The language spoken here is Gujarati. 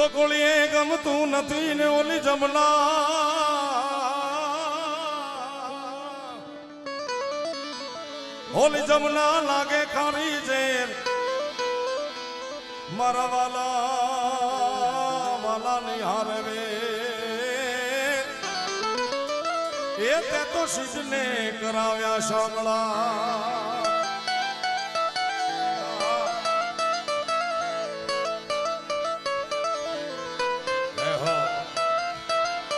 ગોકુળીએ ગમતું નથી ને ઓલી જમના ઓલી જમના લાગે ખારી ઝેર મારા વાલા નિહારવે એ તે તો સિદ્ધને કરાવ્યા સાંભળા